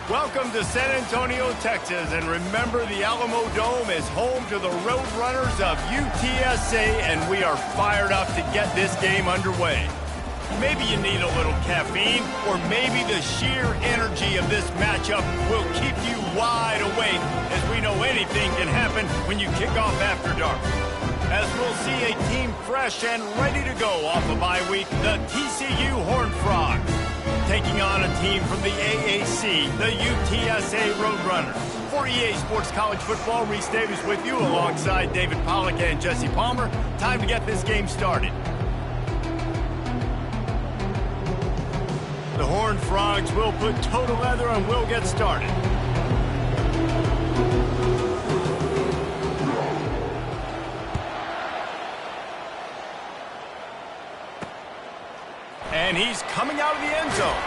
Welcome to San Antonio, Texas, and remember the Alamo Dome is home to the Roadrunners of UTSA, and we are fired up to get this game underway. Maybe you need a little caffeine, or maybe the sheer energy of this matchup will keep you wide awake, as we know anything can happen when you kick off after dark. As we'll see a team fresh and ready to go off a bye week, the TCU Horned Frogs, taking on a team from the AAC, the UTSA Roadrunners. For EA Sports College Football, Reese Davis with you alongside David Pollack and Jesse Palmer. Time to get this game started. The Horned Frogs will put toe to leather and we'll get started. And he's coming out of the end zone.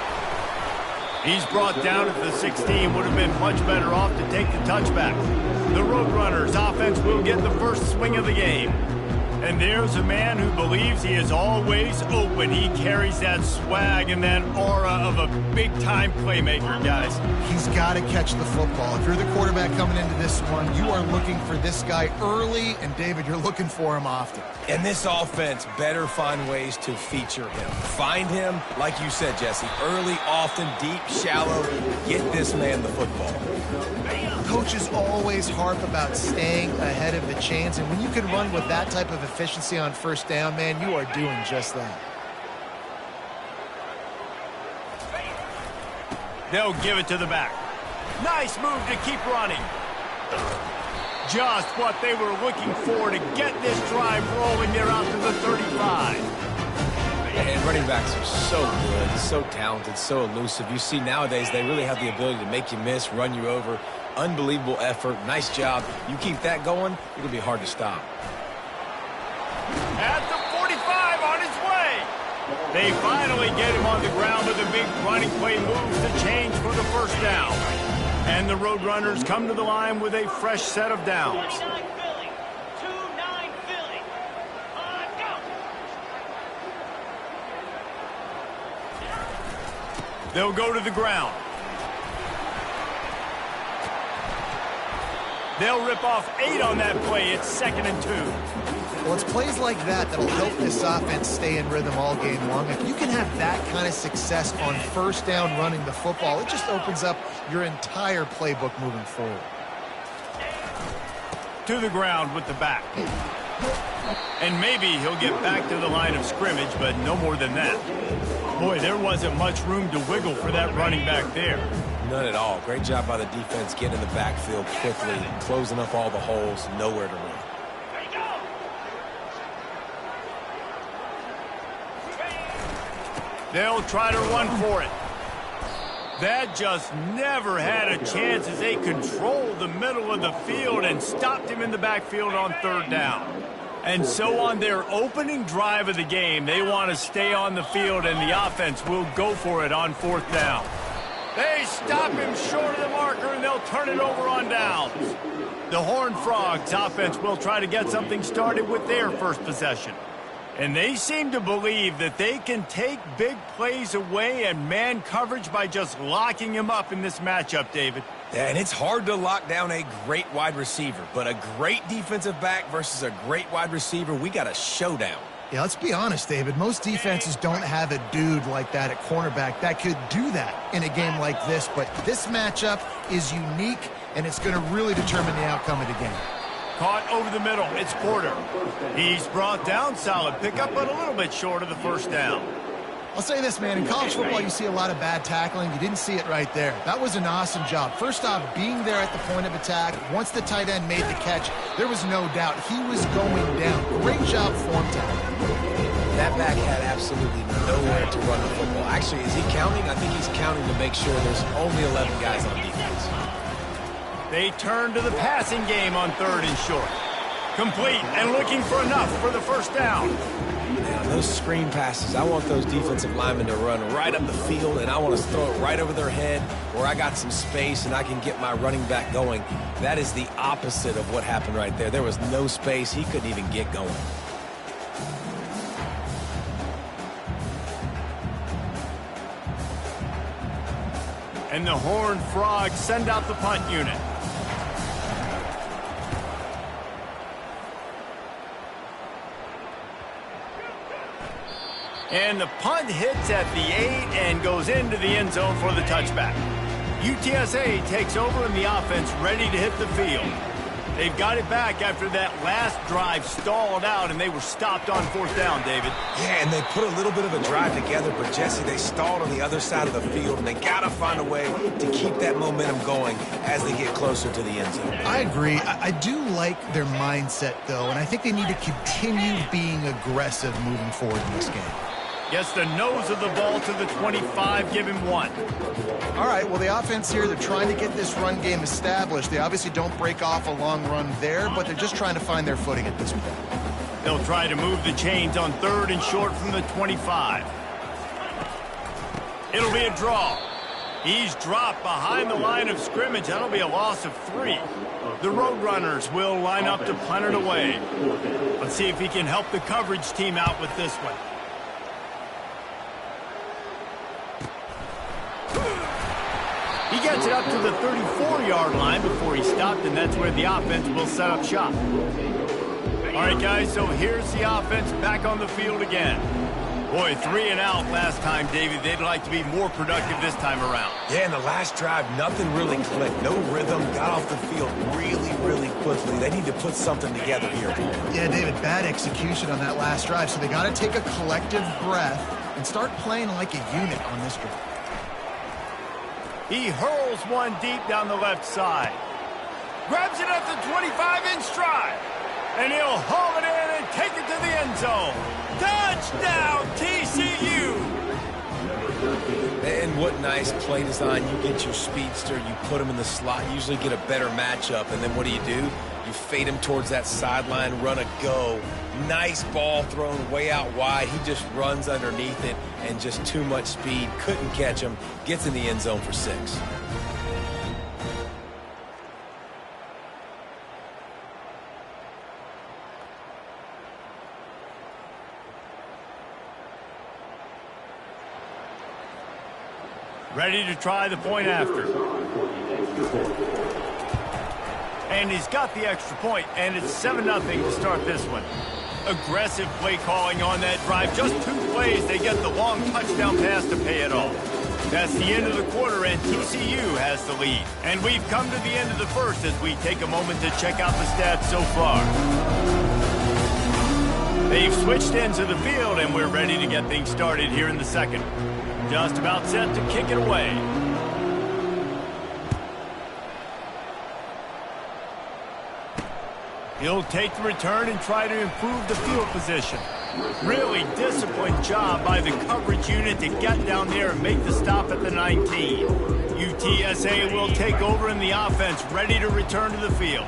He's brought down at the 16. Would have been much better off to take the touchback. The Roadrunners offense will get the first swing of the game. And there's a man who believes he is always open. He carries that swag and that aura of a big-time playmaker, guys. He's got to catch the football. If you're the quarterback coming into this one, you are looking for this guy early, and David, you're looking for him often. And this offense better find ways to feature him. Find him, like you said, Jesse, early, often, deep, shallow. Get this man the football. Coaches always harp about staying ahead of the chains, and when you can run with that type of efficiency on first down, man, you are doing just that. They'll give it to the back. Nice move to keep running. Just what they were looking for to get this drive rolling. They're out to the 35. And running backs are so good, so talented, so elusive. You see nowadays they really have the ability to make you miss, run you over. Unbelievable effort. Nice job. You keep that going, it'll be hard to stop. At the 45 on his way. They finally get him on the ground with a big running play move to change for the first down. And the Roadrunners come to the line with a fresh set of downs. 2-9 Philly. Go. They'll go to the ground. They'll rip off 8 on that play. It's 2nd and 2. Well, it's plays like that that'll help this offense stay in rhythm all game long. If you can have that kind of success on first down running the football, it just opens up your entire playbook moving forward. To the ground with the back. And maybe he'll get back to the line of scrimmage, but no more than that. Boy, there wasn't much room to wiggle for that running back there. None at all. Great job by the defense getting in the backfield quickly, closing up all the holes, nowhere to run. They'll try to run for it. That just never had a chance as they controlled the middle of the field and stopped him in the backfield on 3rd down. And so on their opening drive of the game, they want to stay on the field, and the offense will go for it on 4th down. They stop him short of the marker, and they'll turn it over on downs. The Horned Frogs offense will try to get something started with their first possession. And they seem to believe that they can take big plays away and man coverage by just locking him up in this matchup, David. Yeah, and it's hard to lock down a great wide receiver, but a great defensive back versus a great wide receiver, we got a showdown. Yeah, let's be honest, David. Most defenses don't have a dude like that at cornerback that could do that in a game like this, but this matchup is unique, and it's going to really determine the outcome of the game. Caught over the middle. It's Porter. He's brought down. Solid pickup, but a little bit short of the first down. I'll say this, man. In college football, you see a lot of bad tackling. You didn't see it right there. That was an awesome job. First off, being there at the point of attack. Once the tight end made the catch, there was no doubt he was going down. Great job form tackling. That back had absolutely nowhere to run the football. Actually, is he counting? I think he's counting to make sure there's only 11 guys on defense. They turn to the passing game on 3rd and short. Complete and looking for enough for the first down. Now, those screen passes, I want those defensive linemen to run right up the field, and I want to throw it right over their head where I got some space and I can get my running back going. That is the opposite of what happened right there. There was no space. He couldn't even get going. And the Horned Frogs send out the punt unit. And the punt hits at the 8 and goes into the end zone for the touchback. UTSA takes over and the offense ready to hit the field. They've got it back after that last drive stalled out, and they were stopped on 4th down, David. Yeah, and they put a little bit of a drive together, but, Jesse, they stalled on the other side of the field, and they got to find a way to keep that momentum going as they get closer to the end zone. I agree. I do like their mindset, though, and I think they need to continue being aggressive moving forward in this game. Gets the nose of the ball to the 25, give him 1. All right, well, the offense here, they're trying to get this run game established. They obviously don't break off a long run there, but they're just trying to find their footing at this point. They'll try to move the chains on 3rd and short from the 25. It'll be a draw. He's dropped behind the line of scrimmage. That'll be a loss of 3. The Roadrunners will line up to punt it away. Let's see if he can help the coverage team out with this one. He gets it up to the 34-yard line before he stopped, and that's where the offense will set up shop. All right, guys, so here's the offense back on the field again. Boy, 3 and out last time, David. They'd like to be more productive this time around. Yeah, in the last drive, nothing really clicked. No rhythm, got off the field really quickly. They need to put something together here. Yeah, David, bad execution on that last drive, so they got to take a collective breath and start playing like a unit on this drive. He hurls one deep down the left side. Grabs it at the 25 in stride. And he'll haul it in and take it to the end zone. Touchdown, TCU! And what nice play design. You get your speedster, you put him in the slot, you usually get a better matchup. And then what do? You fade him towards that sideline, run a go. Nice ball thrown way out wide. He just runs underneath it and just too much speed. Couldn't catch him. Gets in the end zone for 6. Ready to try the point after. And he's got the extra point, and it's 7-0 to start this one. Aggressive play calling on that drive. Just 2 plays, they get the long touchdown pass to pay it off. That's the end of the quarter, and TCU has the lead. And we've come to the end of the first as we take a moment to check out the stats so far. They've switched ends of the field, and we're ready to get things started here in the second. Just about set to kick it away. He'll take the return and try to improve the field position. Really disciplined job by the coverage unit to get down there and make the stop at the 19. UTSA will take over in the offense, ready to return to the field.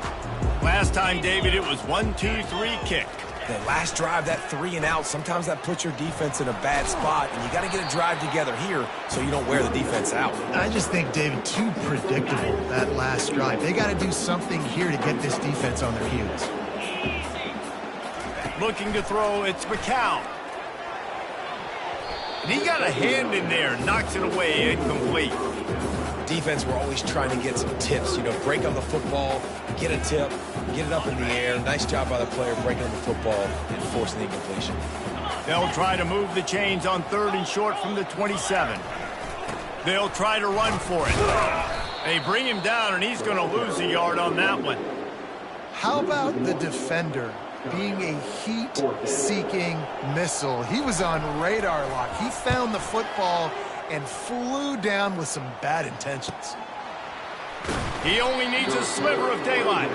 Last time, David, it was 1-2-3 kick. The last drive, that 3 and out, sometimes that puts your defense in a bad spot, and you got to get a drive together here so you don't wear the defense out. I just think, David, too predictable, that last drive. They got to do something here to get this defense on their heels. Looking to throw, it's McCown. And he got a hand in there, knocks it away, incomplete. Defense, we're always trying to get some tips. You know, break on the football, get a tip, get it up in the air. Nice job by the player breaking on the football and forcing the incompletion. They'll try to move the chains on 3rd and short from the 27. They'll try to run for it. They bring him down, and he's going to lose a yard on that one. How about the defender being a heat-seeking missile? He was on radar lock. He found the football and flew down with some bad intentions. He only needs a sliver of daylight.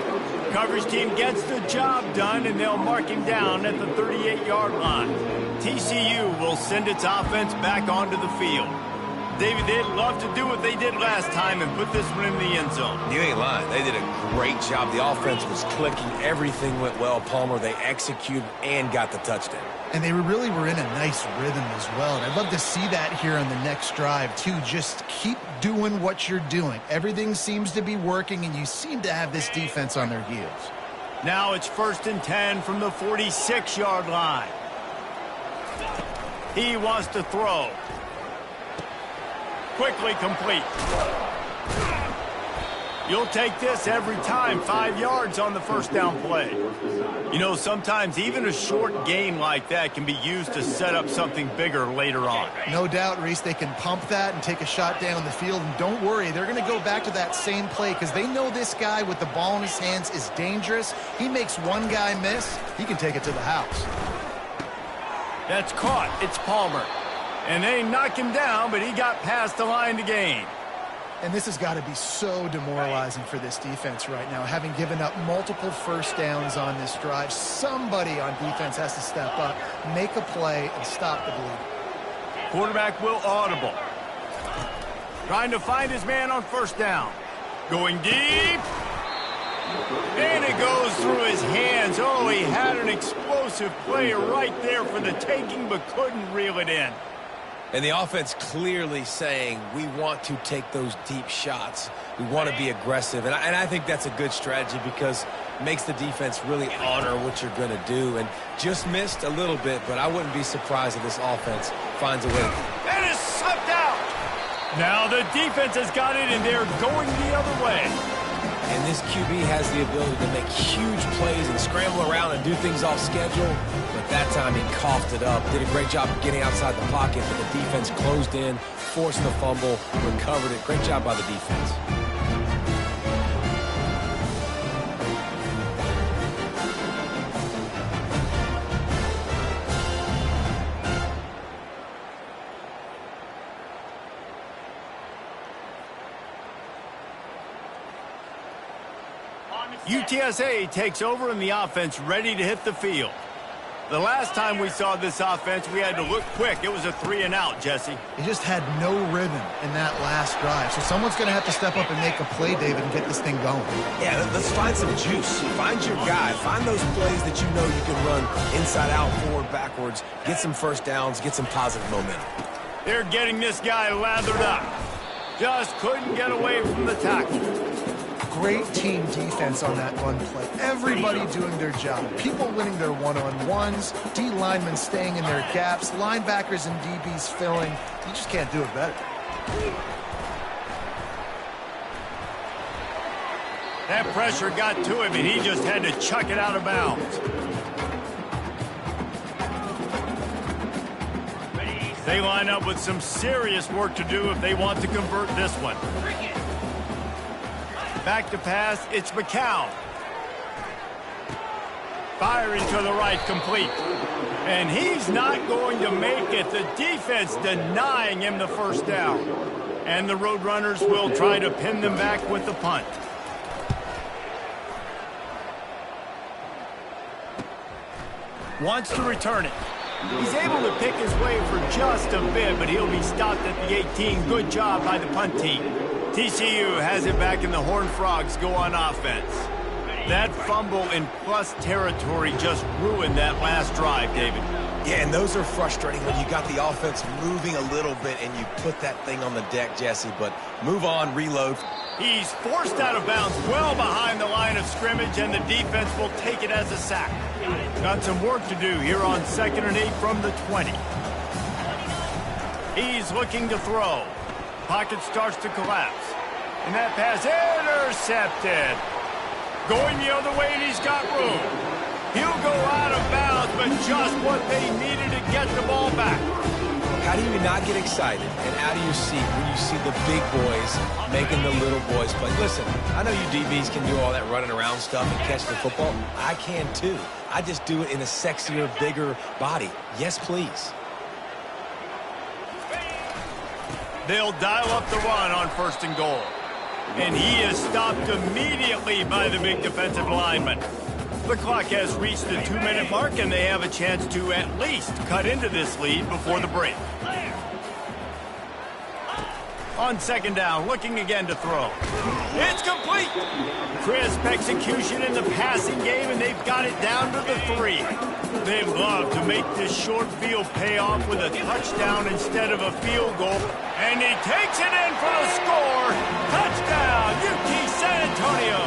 Coverage team gets the job done, and they'll mark him down at the 38-yard line. TCU will send its offense back onto the field. David, they'd love to do what they did last time and put this one in the end zone. You ain't lying. They did a great job. The offense was clicking. Everything went well, Palmer. They executed and got the touchdown. And they really were in a nice rhythm as well. And I'd love to see that here on the next drive, too. Just keep doing what you're doing. Everything seems to be working, and you seem to have this defense on their heels. Now it's 1st and 10 from the 46-yard line. He wants to throw. quickly complete. You'll take this every time. 5 yards on the first down play. You know, sometimes even a short game like that can be used to set up something bigger later on. No doubt, Reese, they can pump that and take a shot down the field. And don't worry, they're going to go back to that same play because they know this guy with the ball in his hands is dangerous. He makes one guy miss, he can take it to the house. That's caught. It's Palmer. And they knock him down, but he got past the line to gain. And this has got to be so demoralizing for this defense right now. Having given up multiple first downs on this drive, somebody on defense has to step up, make a play, and stop the bleed. Quarterback will audible. Trying to find his man on first down. Going deep. And it goes through his hands. Oh, he had an explosive play right there for the taking, but couldn't reel it in. And the offense clearly saying, we want to take those deep shots. We want to be aggressive. And I think that's a good strategy because it makes the defense really honor what you're going to do. And just missed a little bit, but I wouldn't be surprised if this offense finds a way. And it's slipped out. Now the defense has got it, and they're going the other way. And this QB has the ability to make huge plays and scramble around and do things off schedule. But that time he coughed it up. Did a great job of getting outside the pocket, but the defense closed in, forced the fumble, recovered it. Great job by the defense. UTSA takes over and the offense ready to hit the field. The last time we saw this offense, we had to look quick. It was a 3-and-out, Jesse. He just had no rhythm in that last drive. So someone's going to have to step up and make a play, David, and get this thing going. Yeah, let's find some juice. Find your guy. Find those plays that you know you can run inside out, forward, backwards. Get some first downs. Get some positive momentum. They're getting this guy lathered up. Just couldn't get away from the tackle. Great team defense on that run play. Everybody doing their job. People winning their one-on-ones, D linemen staying in their gaps, linebackers and DBs filling. You just can't do it better. That pressure got to him, and he just had to chuck it out of bounds. They line up with some serious work to do if they want to convert this one. Back to pass, it's McCown. Firing to the right, complete. And he's not going to make it. The defense denying him the first down. And the Roadrunners will try to pin them back with the punt. Wants to return it. He's able to pick his way for just a bit, but he'll be stopped at the 18. Good job by the punt team. TCU has it back, and the Horned Frogs go on offense. That fumble in plus territory just ruined that last drive, David. Yeah, and those are frustrating when you got the offense moving a little bit and you put that thing on the deck, Jesse. But move on, reload. He's forced out of bounds well behind the line of scrimmage, and the defense will take it as a sack. Got some work to do here on 2nd and 8 from the 20. He's looking to throw. Pocket starts to collapse. And that pass intercepted. Going the other way, and he's got room. He'll go out of bounds, but just what they needed to get the ball back. How do you not get excited and out of your seat when you see the big boys making the little boys play? Listen, I know you DBs can do all that running around stuff and catch the football. I can too. I just do it in a sexier, bigger body. Yes, please. They'll dial up the run on 1st and goal. And he is stopped immediately by the big defensive lineman. The clock has reached the 2-minute mark, and they have a chance to at least cut into this lead before the break. On 2nd down, looking again to throw. It's complete. Crisp execution in the passing game, and they've got it down to the 3. They'd love to make this short field pay off with a touchdown instead of a field goal. And he takes it in for the score. Touchdown, UT San Antonio.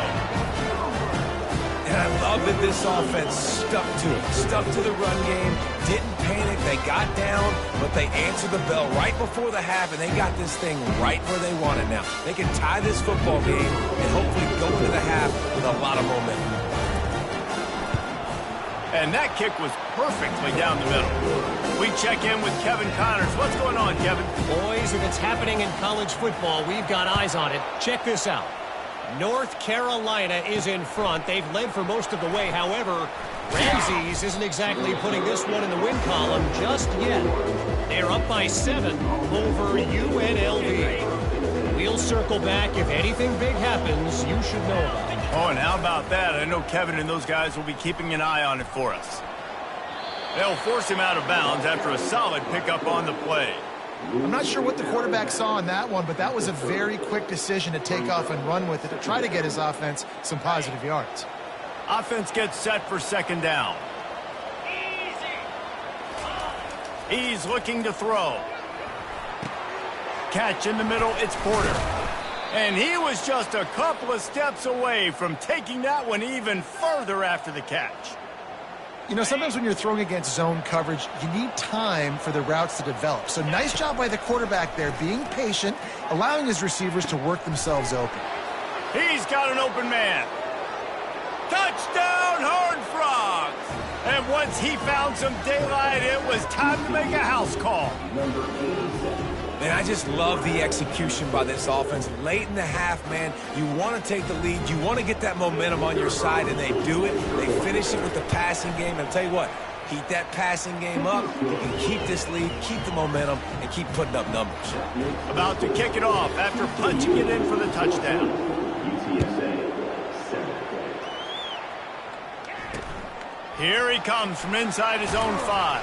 And I love that this offense stuck to it. Stuck to the run game, didn't panic. They got down, but they answered the bell right before the half, and they got this thing right where they want it now. They can tie this football game and hopefully go into the half with a lot of momentum. And that kick was perfectly down the middle. We check in with Kevin Connors. What's going on, Kevin? Boys, if it's happening in college football, we've got eyes on it. Check this out. North Carolina is in front. They've led for most of the way. However, Ramses isn't exactly putting this one in the win column just yet. They're up by 7 over UNLV. We'll circle back. If anything big happens, you should know about it. Oh, and how about that? I know Kevin and those guys will be keeping an eye on it for us. They'll force him out of bounds after a solid pickup on the play. I'm not sure what the quarterback saw in that one, but that was a very quick decision to take off and run with it to try to get his offense some positive yards. Offense gets set for second down. He's looking to throw. Catch in the middle, it's Porter. And he was just a couple of steps away from taking that one even further after the catch. You know, sometimes when you're throwing against zone coverage, you need time for the routes to develop. So nice job by the quarterback there, being patient, allowing his receivers to work themselves open. He's got an open man. Touchdown, Horned Frogs! And once he found some daylight, it was time to make a house call. Man, I just love the execution by this offense. Late in the half, man, you want to take the lead. You want to get that momentum on your side, and they do it. They finish it with the passing game. And I'll tell you what, keep that passing game up. You can keep this lead, keep the momentum, and keep putting up numbers. About to kick it off after punching it in for the touchdown. UTSA, 7. Here he comes from inside his own 5.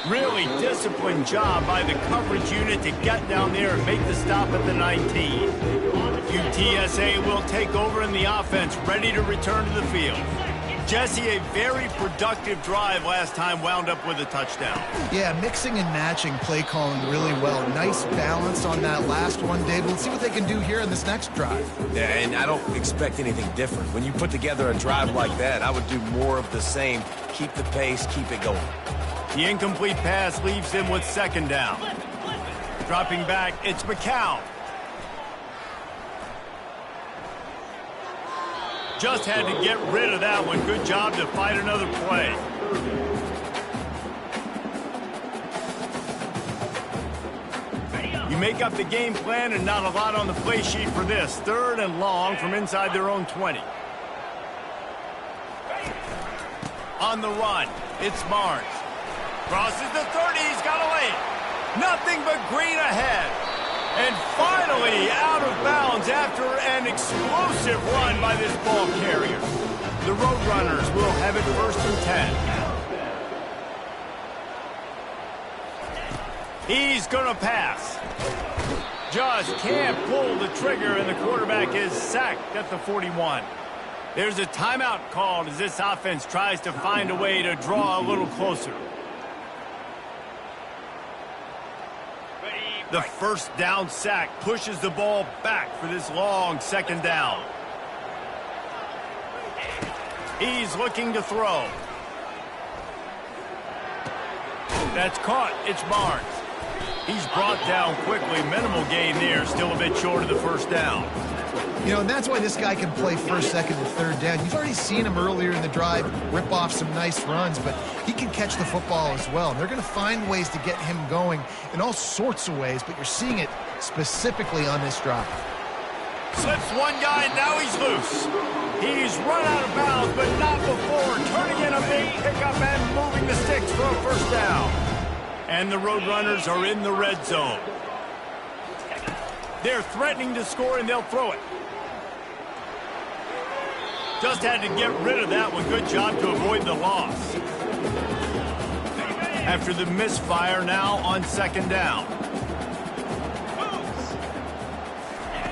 Really disciplined job by the coverage unit to get down there and make the stop at the 19. UTSA will take over in the offense, ready to return to the field. Jesse, a very productive drive last time, wound up with a touchdown. Yeah, mixing and matching play calling really well. Nice balance on that last one, Dave. Let's see what they can do here in this next drive. Yeah, and I don't expect anything different. When you put together a drive like that, I would do more of the same. Keep the pace, keep it going. The incomplete pass leaves him with second down. Dropping back, it's McCown. Just had to get rid of that one. Good job to fight another play. You make up the game plan and not a lot on the play sheet for this. 3rd and long from inside their own 20. On the run, it's Barnes. Crosses the 30, he's got to lay it. Nothing but green ahead. And finally out of bounds after an explosive run by this ball carrier. The Roadrunners will have it 1st and 10. He's going to pass. Just can't pull the trigger, and the quarterback is sacked at the 41. There's a timeout called as this offense tries to find a way to draw a little closer. The 1st down sack pushes the ball back for this long second down. He's looking to throw. That's caught. It's Barnes. He's brought down quickly. Minimal gain there. Still a bit short of the 1st down. You know, and that's why this guy can play 1st, 2nd, and 3rd down. You've already seen him earlier in the drive rip off some nice runs, but he can catch the football as well. And they're going to find ways to get him going in all sorts of ways, but you're seeing it specifically on this drive. Slips one guy, now he's loose. He's run out of bounds, but not before turning in a big pickup and moving the sticks for a 1st down. And the Roadrunners are in the red zone. They're threatening to score, and they'll throw it. Just had to get rid of that one. Good job to avoid the loss. After the misfire, now on 2nd down.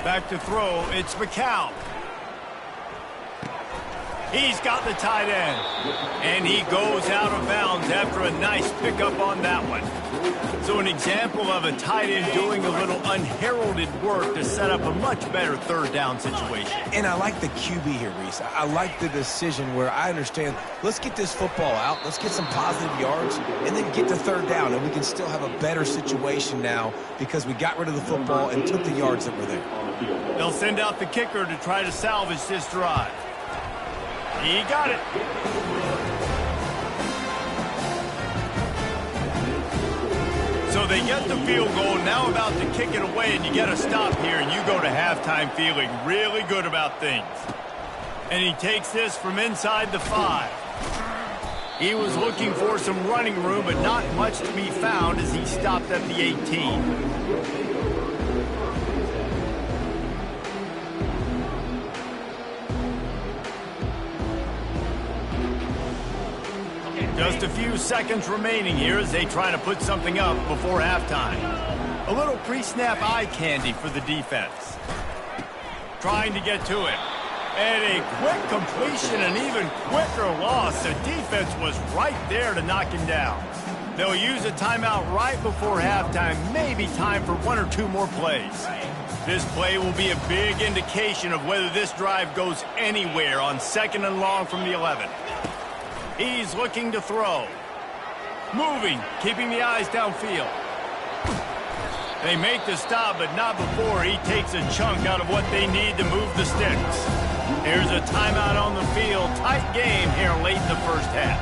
Back to throw, it's McCown. He's got the tight end. And he goes out of bounds after a nice pickup on that one. So an example of a tight end doing a little unheralded work to set up a much better third down situation. And I like the QB here, Reese. I like the decision where I understand, let's get this football out, let's get some positive yards, and then get to third down, and we can still have a better situation now because we got rid of the football and took the yards that were there. They'll send out the kicker to try to salvage this drive. He got it. So they get the field goal, now about to kick it away, and you get a stop here, and you go to halftime feeling really good about things. And he takes this from inside the 5. He was looking for some running room, but not much to be found as he stopped at the 18. Just a few seconds remaining here as they try to put something up before halftime. A little pre-snap eye candy for the defense. Trying to get to it. And a quick completion, an even quicker loss. The defense was right there to knock him down. They'll use a timeout right before halftime. Maybe time for 1 or 2 more plays. This play will be a big indication of whether this drive goes anywhere on 2nd and long from the 11. He's looking to throw. Moving, keeping the eyes downfield. They make the stop, but not before he takes a chunk out of what they need to move the sticks. Here's a timeout on the field. Tight game here late in the first half.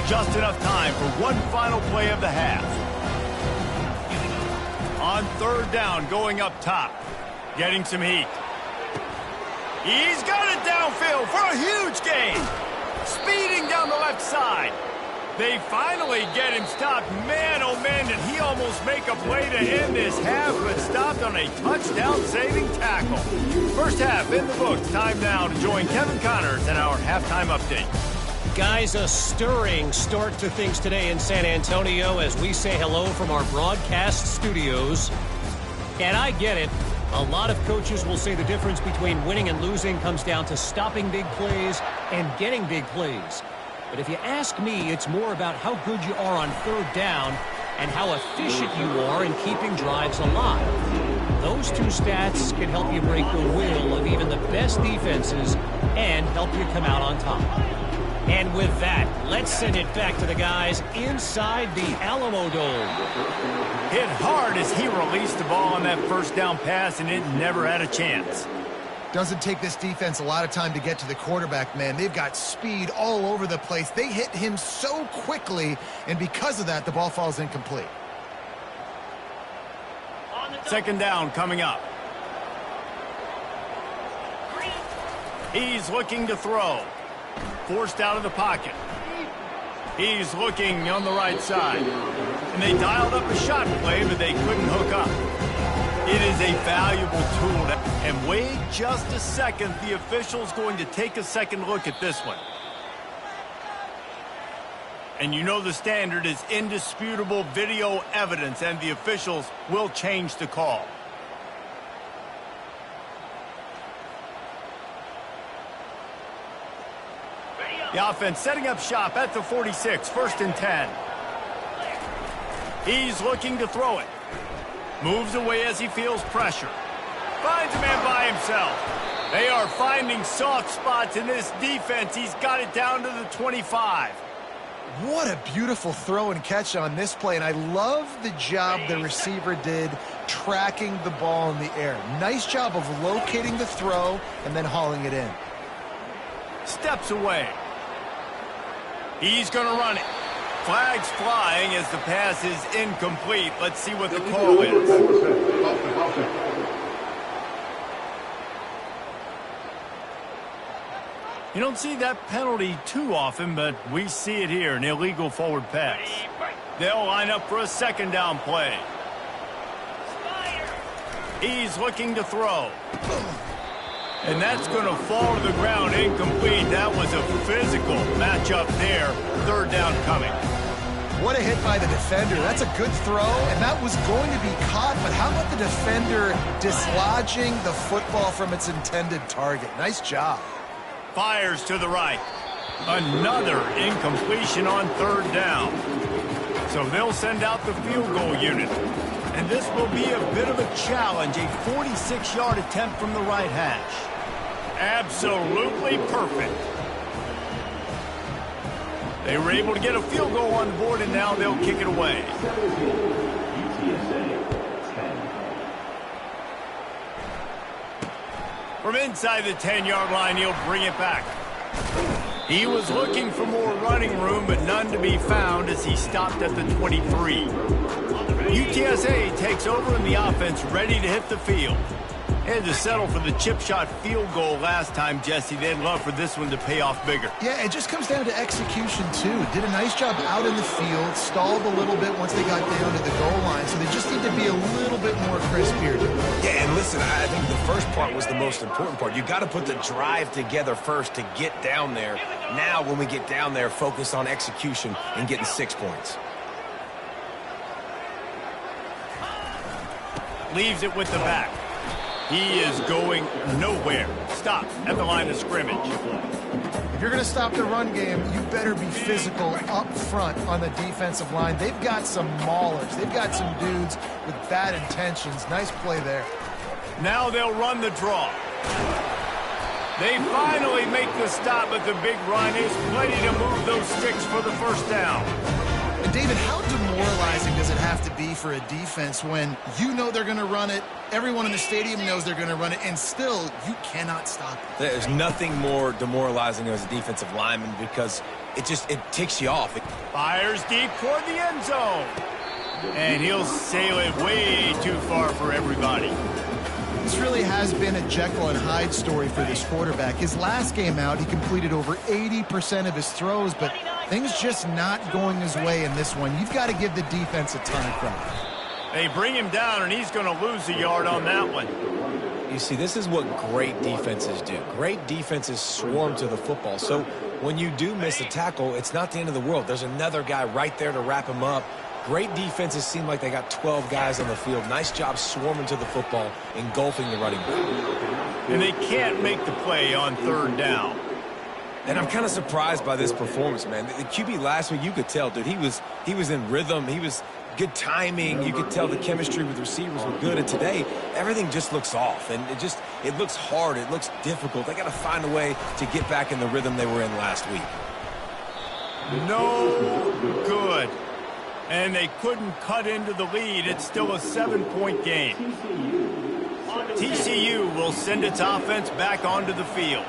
Just enough time for one final play of the half. On 3rd down, going up top. Getting some heat. He's got it downfield for a huge gain. Speeding down the left side. They finally get him stopped. Man, oh man, did he almost make a play to end this half, but stopped on a touchdown-saving tackle. First half in the books. Time now to join Kevin Connors in our halftime update. Guys, a stirring start to things today in San Antonio as we say hello from our broadcast studios. And I get it. A lot of coaches will say the difference between winning and losing comes down to stopping big plays and getting big plays. But if you ask me, it's more about how good you are on 3rd down and how efficient you are in keeping drives alive. Those 2 stats can help you break the will of even the best defenses and help you come out on top. And with that, let's send it back to the guys inside the Alamo Dome. Hit hard as he released the ball on that 1st down pass, and it never had a chance. Doesn't take this defense a lot of time to get to the quarterback, man. They've got speed all over the place. They hit him so quickly, and because of that, the ball falls incomplete. 2nd down coming up. He's looking to throw. Forced out of the pocket. He's looking on the right side. And they dialed up a shot play, but they couldn't hook up. It is a valuable tool. And wait just a second. The official's going to take a second look at this one. And you know the standard is indisputable video evidence, and the officials will change the call. The offense setting up shop at the 46, 1st and 10. He's looking to throw it. Moves away as he feels pressure. Finds a man by himself. They are finding soft spots in this defense. He's got it down to the 25. What a beautiful throw and catch on this play, and I love the job the receiver did tracking the ball in the air. Nice job of locating the throw and then hauling it in. Steps away. He's going to run it. Flags flying as the pass is incomplete. Let's see what the call is. You don't see that penalty too often, but we see it here, an illegal forward pass. They'll line up for a 2nd down play. He's looking to throw. And that's going to fall to the ground incomplete. That was a physical matchup there. 3rd down coming. What a hit by the defender. That's a good throw, and that was going to be caught, but how about the defender dislodging the football from its intended target? Nice job. Fires to the right. Another incompletion on third down. So they'll send out the field goal unit. And this will be a bit of a challenge, a 46-yard attempt from the right hash. Absolutely perfect. They were able to get a field goal on the board, and now they'll kick it away. UTSA 10. From inside the 10-yard line, he'll bring it back. He was looking for more running room, but none to be found as he stopped at the 23. UTSA takes over in the offense, ready to hit the field. They had to settle for the chip shot field goal last time, Jesse. They'd love for this one to pay off bigger. Yeah, it just comes down to execution, too. Did a nice job out in the field, stalled a little bit once they got down to the goal line, so they just need to be a little bit more crisp here. Yeah, and listen, I think the first part was the most important part. You got to put the drive together first to get down there. Now, when we get down there, focus on execution and getting 6 points. Leaves it with the back. He is going nowhere. Stop at the line of scrimmage. If you're going to stop the run game, you better be physical up front on the defensive line. They've got some maulers. They've got some dudes with bad intentions. Nice play there. Now they'll run the draw. They finally make the stop at the big run. He's plenty to move those sticks for the first down. And David, how demoralizing does it have to be for a defense when you know they're going to run it, everyone in the stadium knows they're going to run it, and still you cannot stop it? There's nothing more demoralizing as a defensive lineman because it ticks you off. Fires deep toward the end zone. And he'll sail it way too far for everybody. This really has been a Jekyll and Hyde story for this quarterback. His last game out, he completed over 80% of his throws, but things just not going his way in this one. You've got to give the defense a ton of credit. They bring him down, and he's going to lose a yard on that one. You see, this is what great defenses do. Great defenses swarm to the football. So when you do miss a tackle, it's not the end of the world. There's another guy right there to wrap him up. Great defenses seem like they got 12 guys on the field. Nice job swarming to the football, engulfing the running back. And they can't make the play on third down. And I'm kind of surprised by this performance, man. The QB last week, you could tell, dude, he was in rhythm. He was good timing. You could tell the chemistry with receivers were good. And today, everything just looks off. And it looks hard. It looks difficult. They got to find a way to get back in the rhythm they were in last week. No good. And they couldn't cut into the lead. It's still a 7-point game. TCU will send its offense back onto the field.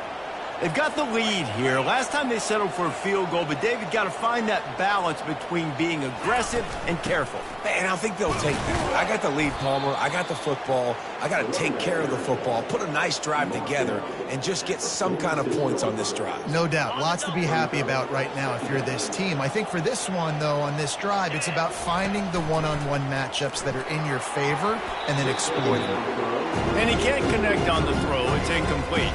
They've got the lead here. Last time they settled for a field goal, but David got to find that balance between being aggressive and careful. And I think they'll take that. I got the lead, Palmer. I got the football. I got to take care of the football, put a nice drive together, and just get some kind of points on this drive. No doubt. Lots to be happy about right now if you're this team. I think for this one, though, on this drive, it's about finding the one-on-one matchups that are in your favor and then exploiting them. And he can't connect on the throw. It's incomplete.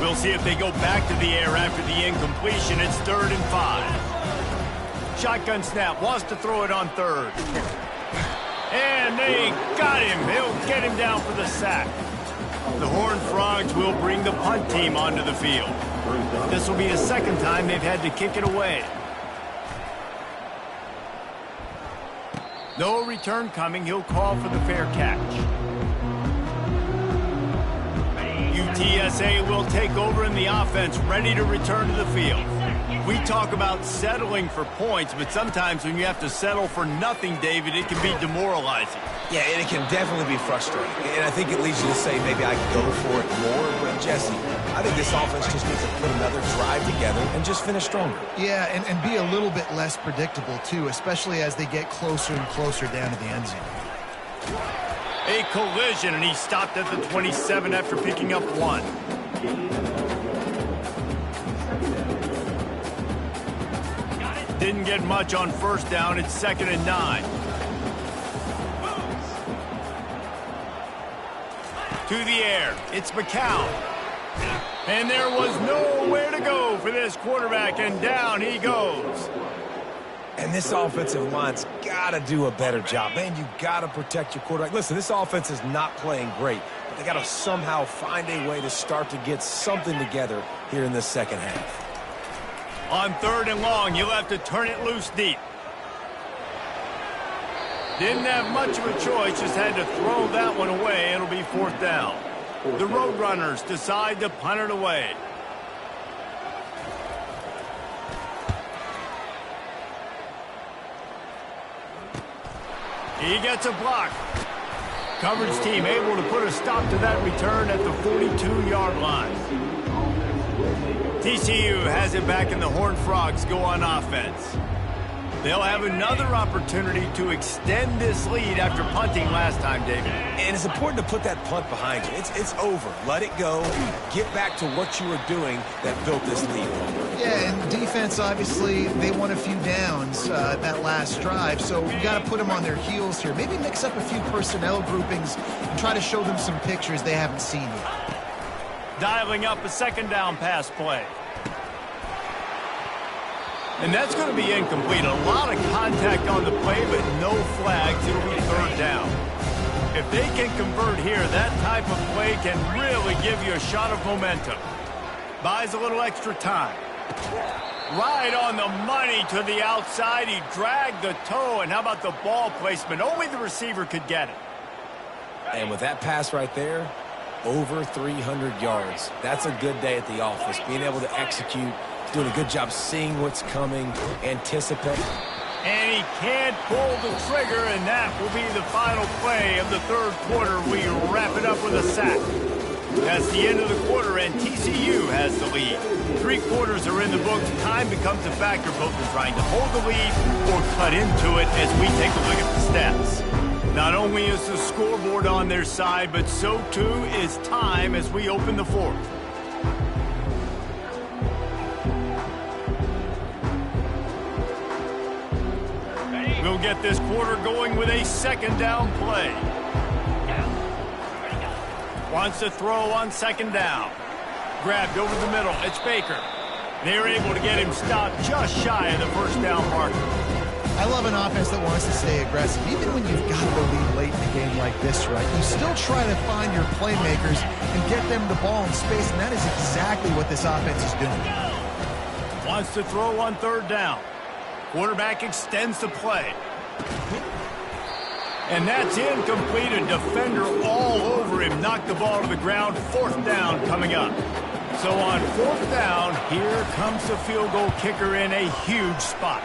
We'll see if they go back to the air after the incompletion. It's 3rd and 5. Shotgun snap. Wants to throw it on third. And they got him. They'll get him down for the sack. The Horned Frogs will bring the punt team onto the field. This will be the second time they've had to kick it away. No return coming. He'll call for the fair catch. UTSA will take over in the offense, ready to return to the field. We talk about settling for points, but sometimes when you have to settle for nothing, David, it can be demoralizing. Yeah, and it can definitely be frustrating. And I think it leads you to say maybe I can go for it more. But, Jesse, I think this offense just needs to put another drive together and just finish stronger. Yeah, and be a little bit less predictable, too, especially as they get closer and closer down to the end zone. A collision, and he stopped at the 27 after picking up 1. Didn't get much on first down. It's 2nd and 9. To the air. It's McCown. And there was nowhere to go for this quarterback, and down he goes. And this offensive line's got to do a better job. Man, you got to protect your quarterback. Listen, this offense is not playing great, but they got to somehow find a way to start to get something together here in this second half. On 3rd and long, you'll have to turn it loose deep. Didn't have much of a choice, just had to throw that one away. It'll be 4th down. The Roadrunners decide to punt it away. He gets a block. Coverage team able to put a stop to that return at the 42-yard line. TCU has it back and the Horned Frogs go on offense. They'll have another opportunity to extend this lead after punting last time, David. And it's important to put that punt behind you. It's over. Let it go. Get back to what you were doing that built this lead. Yeah, and defense, obviously, they won a few downs that last drive, so you got to put them on their heels here. Maybe mix up a few personnel groupings and try to show them some pictures they haven't seen yet. Dialing up a 2nd down pass play. And that's going to be incomplete. A lot of contact on the play, but no flags. It'll be 3rd down. If they can convert here, that type of play can really give you a shot of momentum. Buys a little extra time. Right on the money to the outside. He dragged the toe, and how about the ball placement? Only the receiver could get it. And with that pass right there, over 300 yards. That's a good day at the office, being able to execute, doing a good job seeing what's coming, anticipate. And he can't pull the trigger, and that will be the final play of the 3rd quarter. We wrap it up with a sack. That's the end of the quarter, and TCU has the lead. 3 quarters are in the books. Time becomes a factor, both in trying to hold the lead or cut into it as we take a look at the stats. Not only is the scoreboard on their side, but so too is time as we open the 4th. We'll get this quarter going with a 2nd down play. Wants to throw on 2nd down. Grabbed over the middle. It's Baker. They're able to get him stopped just shy of the 1st down marker. I love an offense that wants to stay aggressive. Even when you've got the lead late in the game like this, right, you still try to find your playmakers and get them the ball in space, and that is exactly what this offense is doing. Wants to throw on 3rd down. Quarterback extends the play. And that's incomplete. A defender all over him. Knocked the ball to the ground. 4th down coming up. So on 4th down, here comes the field goal kicker in a huge spot.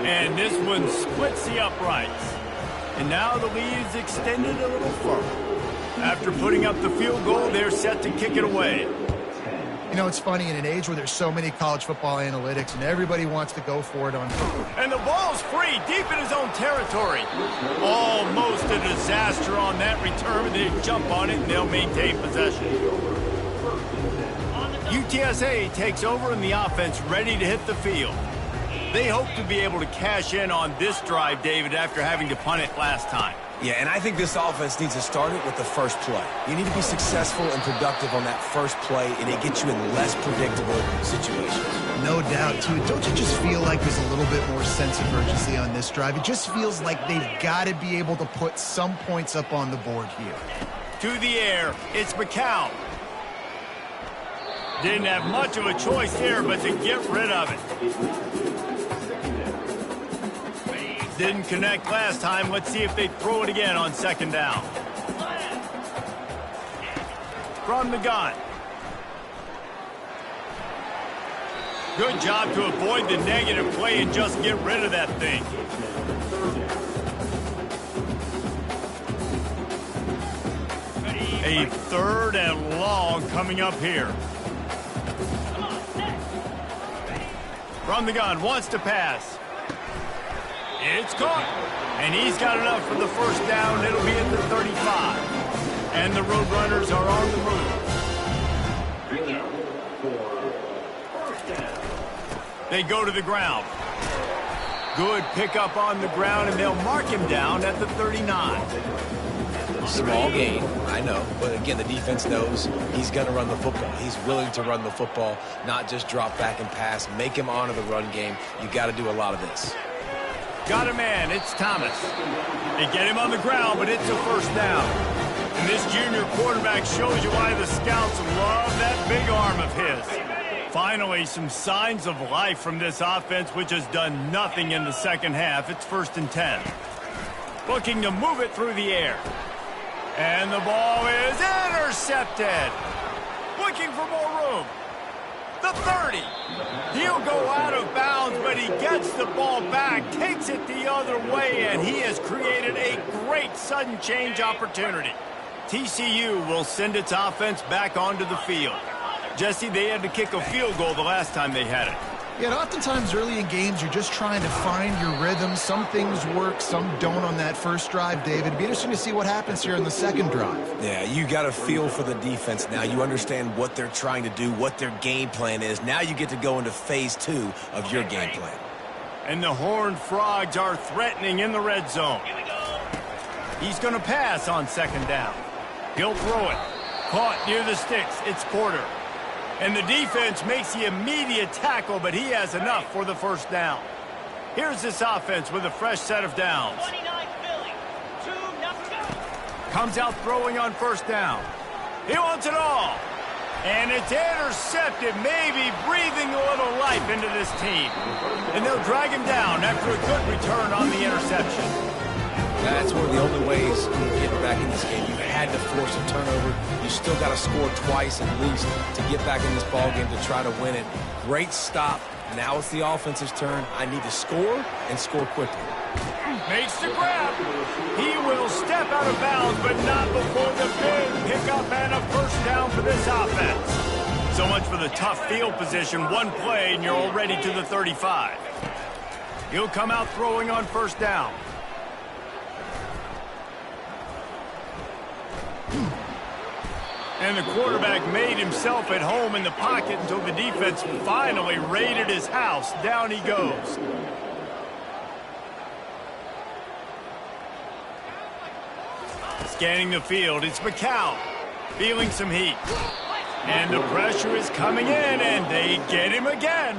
And this one splits the uprights. And now the lead is extended a little further. After putting up the field goal, they're set to kick it away. You know, it's funny, in an age where there's so many college football analytics and everybody wants to go for it on foot. And the ball's free, deep in his own territory. Almost a disaster on that return, but they jump on it and they'll maintain possession. UTSA takes over and the offense ready to hit the field. They hope to be able to cash in on this drive, David, after having to punt it last time. Yeah, and I think this offense needs to start it with the first play. You need to be successful and productive on that first play, and it gets you in less predictable situations. No doubt, too. Don't you just feel like there's a little bit more sense of urgency on this drive? It just feels like they've got to be able to put some points up on the board here. To the air, it's McCown. Didn't have much of a choice there, but to get rid of it. Didn't connect last time. Let's see if they throw it again on 2nd down. From the gun. Good job to avoid the negative play and just get rid of that thing. A 3rd and long coming up here. From the gun, wants to pass. It's caught, and he's got enough for the 1st down. It'll be at the 35, and the Roadrunners are on the move. They go to the ground. Good pickup on the ground, and they'll mark him down at the 39. Small gain, I know, but again, the defense knows he's going to run the football. He's willing to run the football, not just drop back and pass, make him honor the run game. You got to do a lot of this. Got a man, it's Thomas. They get him on the ground, but it's a first down. And this junior quarterback shows you why the scouts love that big arm of his. Finally, some signs of life from this offense, which has done nothing in the second half. It's 1st and 10. Looking to move it through the air. And the ball is intercepted. Looking for more room. The 30. He'll go out of bounds, but he gets the ball back, takes it the other way, and he has created a great sudden change opportunity. TCU will send its offense back onto the field. Jesse, they had to kick a field goal the last time they had it. Yeah, and oftentimes early in games, you're just trying to find your rhythm. Some things work, some don't on that first drive, David. It'd be interesting to see what happens here in the second drive. Yeah, you got a feel for the defense now. You understand what they're trying to do, what their game plan is. Now you get to go into phase 2 of your game plan. And the Horned Frogs are threatening in the red zone. He's going to pass on second down. He'll throw it. Caught near the sticks. It's Porter. And the defense makes the immediate tackle, but he has enough for the first down. Here's this offense with a fresh set of downs. 29 Philly. 2-0. Comes out throwing on first down. He wants it all. And it's intercepted, maybe breathing a little life into this team. And they'll drag him down after a good return on the interception. That's one of the only ways you're getting back in this game. You had to force a turnover. You still got to score twice at least to get back in this ball game to try to win it. Great stop. Now it's the offense's turn. I need to score and score quickly. Makes the grab. He will step out of bounds, but not before the big pickup and a first down for this offense. So much for the tough field position. One play and you're already to the 35. He'll come out throwing on first down. And the quarterback made himself at home in the pocket until the defense finally raided his house. Down he goes. Scanning the field, it's McCown. Feeling some heat. And the pressure is coming in, and they get him again.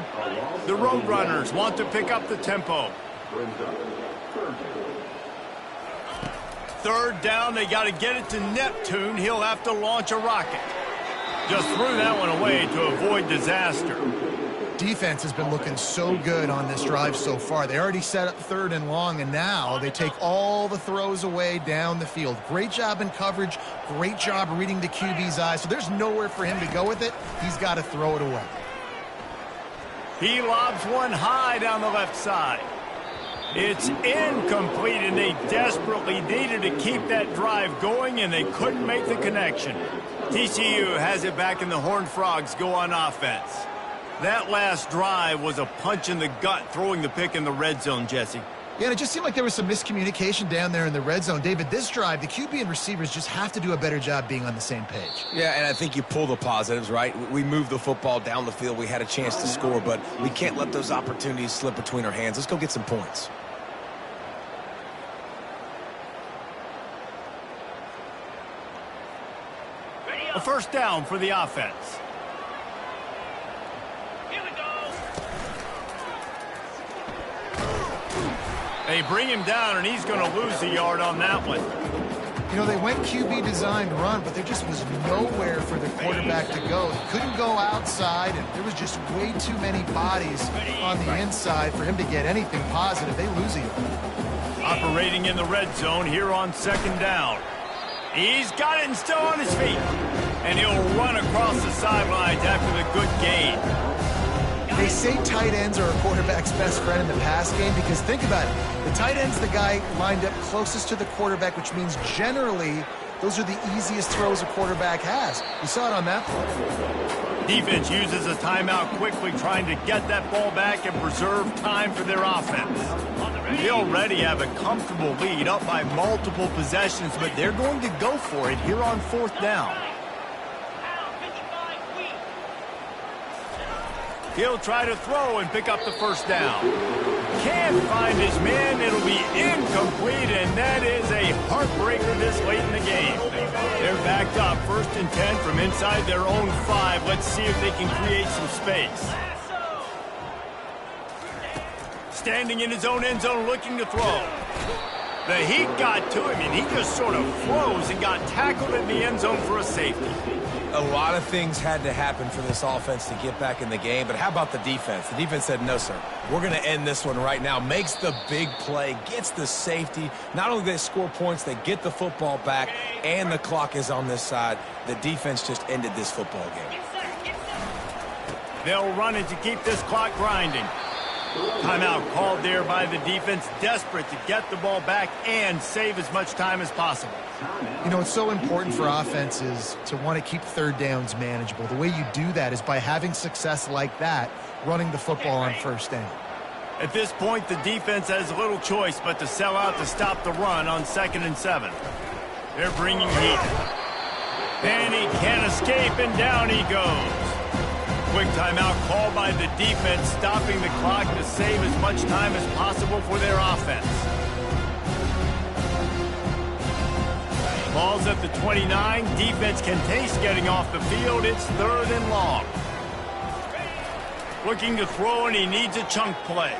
The Roadrunners want to pick up the tempo. Third down, they got to get it to Neptune. He'll have to launch a rocket. Just threw that one away to avoid disaster. Defense has been looking so good on this drive so far. They already set up 3rd and long, and now they take all the throws away down the field. Great job in coverage. Great job reading the QB's eyes. So there's nowhere for him to go with it. He's got to throw it away. He lobs one high down the left side. It's incomplete, and they desperately needed to keep that drive going, and they couldn't make the connection. TCU has it back, and the Horned Frogs go on offense. That last drive was a punch in the gut, throwing the pick in the red zone, Jesse. Yeah, and it just seemed like there was some miscommunication down there in the red zone. David, this drive, the QB and receivers just have to do a better job being on the same page. Yeah, and I think you pull the positives, right? We moved the football down the field. We had a chance to score, but we can't let those opportunities slip between our hands. Let's go get some points. A first down for the offense. Here we go. They bring him down, and he's going to lose a yard on that one. You know, they went QB designed run, but there just was nowhere for the quarterback to go. He couldn't go outside, and there was just way too many bodies on the inside for him to get anything positive. They lose a yard. Operating in the red zone here on second down. He's got it and still on his feet. And he'll run across the sidelines after the good gain. They say tight ends are a quarterback's best friend in the pass game because think about it. The tight end's the guy lined up closest to the quarterback, which means generally those are the easiest throws a quarterback has. You saw it on that play. Defense uses a timeout quickly, trying to get that ball back and preserve time for their offense. They already have a comfortable lead, up by multiple possessions, but they're going to go for it here on fourth down. He'll try to throw and pick up the first down. Can't find his man. It'll be incomplete, and that is a heartbreaker this late in the game. They're backed up 1st and 10 from inside their own 5. Let's see if they can create some space. Standing in his own end zone looking to throw. The heat got to him, and he just sort of froze and got tackled in the end zone for a safety. A lot of things had to happen for this offense to get back in the game, but how about the defense? The defense said, no, sir, we're going to end this one right now. Makes the big play, gets the safety. Not only do they score points, they get the football back, and the clock is on this side. The defense just ended this football game. They'll run it to keep this clock grinding. Timeout called there by the defense, desperate to get the ball back and save as much time as possible. You know, it's so important for offenses to want to keep third downs manageable. The way you do that is by having success like that, running the football on first down. At this point, the defense has little choice but to sell out to stop the run on 2nd and 7. They're bringing heat. And he can't escape, and down he goes. Quick timeout called by the defense, stopping the clock to save as much time as possible for their offense. Ball's at the 29. Defense can taste getting off the field. It's 3rd and long. Looking to throw, and he needs a chunk play.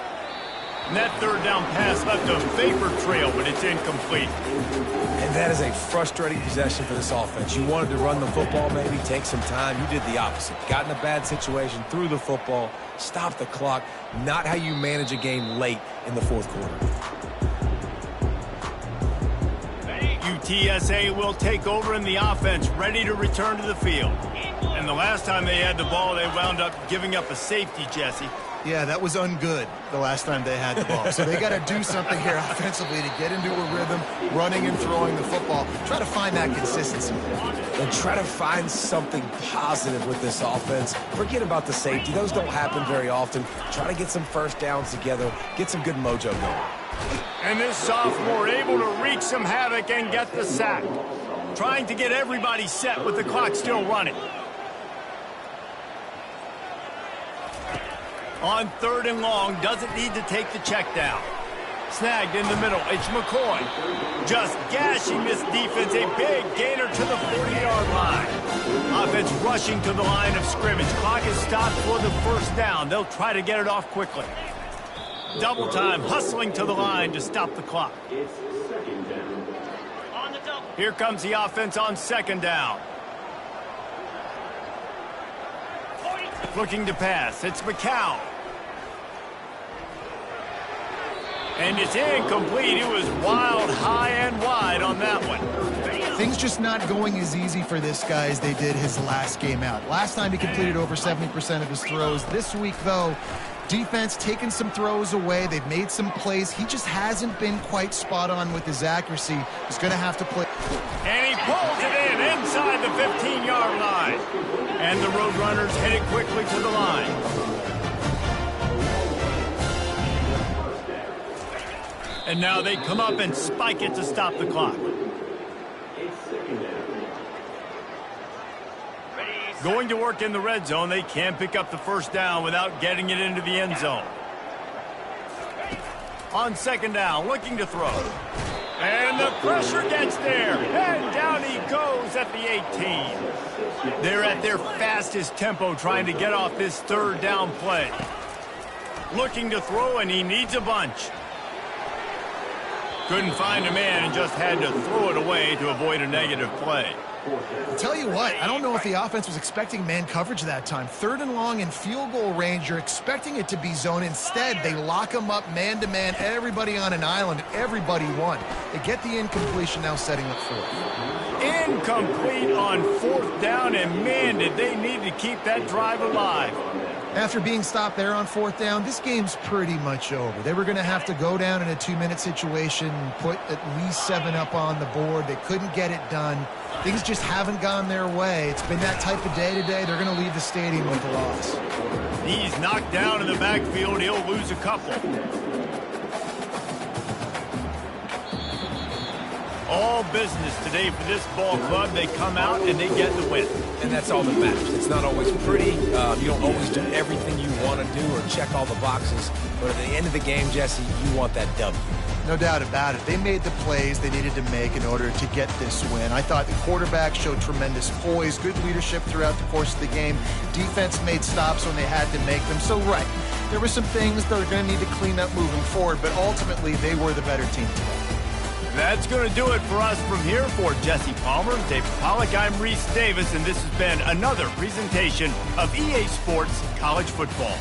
And that 3rd down pass left a vapor trail, but it's incomplete. And that is a frustrating possession for this offense. You wanted to run the football, maybe take some time. You did the opposite. Got in a bad situation, threw the football, stopped the clock. Not how you manage a game late in the 4th quarter. UTSA will take over in the offense, ready to return to the field. And the last time they had the ball, they wound up giving up a safety, Jesse. Yeah, that was ungood the last time they had the ball. So they got to do something here offensively to get into a rhythm, running and throwing the football. Try to find that consistency. And try to find something positive with this offense. Forget about the safety. Those don't happen very often. Try to get some first downs together, get some good mojo going. And this sophomore able to wreak some havoc and get the sack. Trying to get everybody set with the clock still running. On 3rd and long, doesn't need to take the check down. Snagged in the middle, it's McCoy. Just gashing this defense, a big gainer to the 40-yard line. Offense rushing to the line of scrimmage. Clock is stopped for the 1st down. They'll try to get it off quickly. Double time, hustling to the line to stop the clock. It's 2nd down. On the double. Here comes the offense on 2nd down. Looking to pass, it's McCown. And it's incomplete. It was wild, high, and wide on that one. Things just not going as easy for this guy as they did his last game out. Last time he completed over 70% of his throws. This week, though, defense taking some throws away. They've made some plays. He just hasn't been quite spot on with his accuracy. He's going to have to play. And he pulls it in inside the 15-yard line. And the Roadrunners headed quickly to the line. And now they come up and spike it to stop the clock. It's 2nd down. Going to work in the red zone. They can't pick up the 1st down without getting it into the end zone. On 2nd down, looking to throw. And the pressure gets there. And down he goes at the 18. They're at their fastest tempo trying to get off this 3rd down play. Looking to throw, and he needs a bunch. Couldn't find a man and just had to throw it away to avoid a negative play. I'll tell you what, I don't know if the offense was expecting man coverage that time. 3rd and long in field goal range, you're expecting it to be zone. Instead, they lock them up man-to-man, everybody on an island, everybody won. They get the incompletion, now setting up 4th. Incomplete on 4th down, and man, did they need to keep that drive alive. After being stopped there on 4th down, this game's pretty much over. They were going to have to go down in a 2-minute situation and put at least 7 up on the board. They couldn't get it done. Things just haven't gone their way. It's been that type of day today. They're going to leave the stadium with a loss. He's knocked down in the backfield. He'll lose a couple. All business today for this ball club. They come out and they get the win. And that's all that matters. It's not always pretty. You don't always do everything you want to do or check all the boxes. But at the end of the game, Jesse, you want that W. No doubt about it. They made the plays they needed to make in order to get this win. I thought the quarterback showed tremendous poise, good leadership throughout the course of the game. Defense made stops when they had to make them. So, right, there were some things they're going to need to clean up moving forward, but ultimately they were the better team today. That's going to do it for us from here. For Jesse Palmer, David Pollack, I'm Reese Davis, and this has been another presentation of EA Sports College Football.